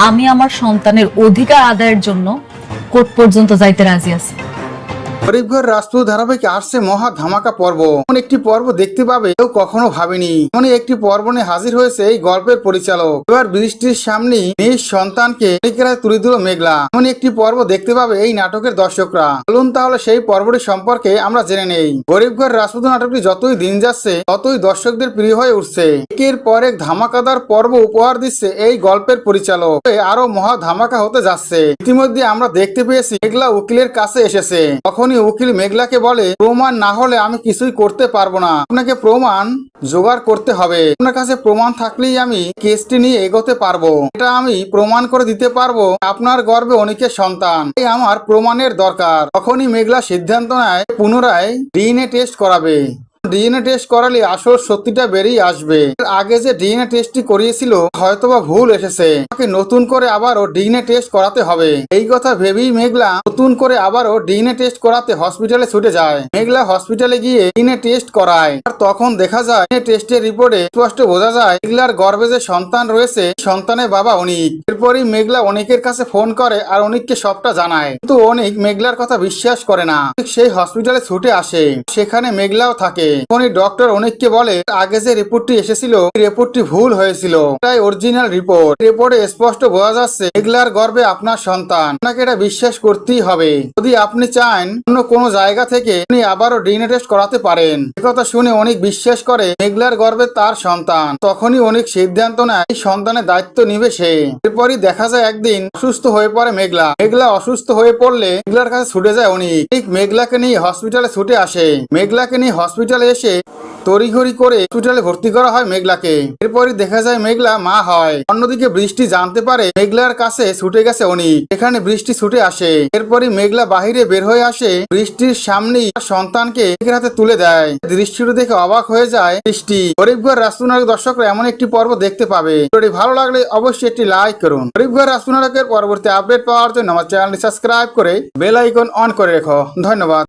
আমি আমার সন্তানের অধিকার আদায়ের জন্য কোর্ট পর্যন্ত যাইতে রাজি আছি। গরিব ঘর রাজপুত ধারাবাহিকে আসছে মহা ধামাকা পর্ব। এমন একটি পর্ব দেখতে পাবে কেউ কখনো ভাবেনি। এমন একটি পর্ব নিয়ে হাজির হয়েছে এই গল্পের পরিচালক। এবার বৃষ্টির সামনে নিজ সন্তানকে তুলে দিল মেঘলা। এমন একটি পর্ব দেখতে পাবে এই নাটকের দর্শকরা। চলুন তাহলে সেই পর্বটি সম্পর্কে আমরা জেনে নেই। গরিব ঘর রাজপুত নাটকটি যতই দিন যাচ্ছে ততই দর্শকদের প্রিয় হয়ে উঠছে। একের পর এক ধামাকাদার পর্ব উপহার দিচ্ছে এই গল্পের পরিচালক। আরো মহা ধামাকা হতে যাচ্ছে। ইতিমধ্যে আমরা দেখতে পেয়েছি মেঘলা উকিলের কাছে এসেছে। তখনই উকিল মেঘলাকে বলে, প্রমাণ না হলে আমি কিছুই করতে পারবো না, আপনাকে প্রমাণ জোগাড় করতে হবে। আপনার কাছে প্রমাণ থাকলেই আমি কেসটি নিয়ে এগোতে পারবো। এটা আমি প্রমাণ করে দিতে পারবো আপনার গর্ভে অনেকের সন্তান, এই আমার প্রমাণের দরকার। তখনই মেঘলা সিদ্ধান্ত নেয় পুনরায় ডিএনএ টেস্ট করাবে। ডিএনএ টেস্ট করালে আসল সত্যিটা বেরিয়ে আসবে। আগে যে ডিএনএ টেস্টটি করিয়েছিল হয়তোবা ভুল এসেছে, তাকে নতুন করে আবারও ডিএনএ টেস্ট করাতে হবে। এই কথা ভেবেই মেঘলা নতুন করে আবারও ডিএনএ টেস্ট করাতে হসপিটালে ছুটে যায়। মেঘলা হসপিটালে গিয়ে ডিএনএ টেস্ট করায়। আর তখন দেখা যায় ডিএনএ টেস্টের রিপোর্টে স্পষ্ট বোঝা যায় মেঘলার গর্ভে যে সন্তান রয়েছে সন্তানের বাবা অনিক। এরপরই মেঘলা অনিকের কাছে ফোন করে আর অনিককে সবটা জানায়। কিন্তু অনিক মেঘলার কথা বিশ্বাস করে না। সেই হসপিটালে ছুটে আসে, সেখানে মেঘলাও থাকে। তখনই ডক্টর অনেককে বলে আগে যে রিপোর্টটি এসেছিল রিপোর্টটি ভুল হয়েছিল, এটাই অরিজিনাল রিপোর্ট। রিপোর্টে স্পষ্ট বোঝা যাচ্ছে মেঘলার গর্ভে আপনার সন্তান। আপনাকে এটা বিশ্বাস করতেই হবে। যদি আপনি চান অন্য কোনো জায়গা থেকে আপনি আবারও ডিএনএ টেস্ট করাতে পারেন। একথা শুনে অনেক বিশ্বাস করে মেঘলার গর্ভে তার সন্তান। তখনই অনেক সিদ্ধান্ত নেয় এই সন্তানের দায়িত্ব নিবে সে। এরপরই দেখা যায় একদিন অসুস্থ হয়ে পড়ে মেঘলা। মেঘলা অসুস্থ হয়ে পড়লে মেঘলার কাছে ছুটে যায় অনেক। মেঘলাকে নিয়ে হসপিটালে ছুটে আসে। মেঘলাকে নিয়ে হসপিটালে এসে তড়িঘড়ি করে হসপিটালে ভর্তি করা হয় মেঘলাকে। এরপরই দেখা যায় মেঘলা মা হয়। অন্যদিকে বৃষ্টি জানতে পারে মেঘলার কাছে ছুটে গেছে অনিক। এখানে বৃষ্টি ছুটে আসে। এরপরই মেঘলা বাহিরে বের হয়ে আসে, বৃষ্টির সামনেই সন্তানকে অনিকের হাতে তুলে দেয়। দৃশ্যটি দেখে অবাক হয়ে যায় বৃষ্টি। গরিবঘর রাজপুত নাটক দর্শকরা এমন একটি পর্ব দেখতে পাবে। ভিডিওটি ভালো লাগলে অবশ্যই একটি লাইক করুন। গরিবঘর রাজপুত নাটকের পরবর্তী আপডেট পাওয়ার জন্য আমার চ্যানেলটি সাবস্ক্রাইব করে বেল আইকন অন করে রেখো। ধন্যবাদ।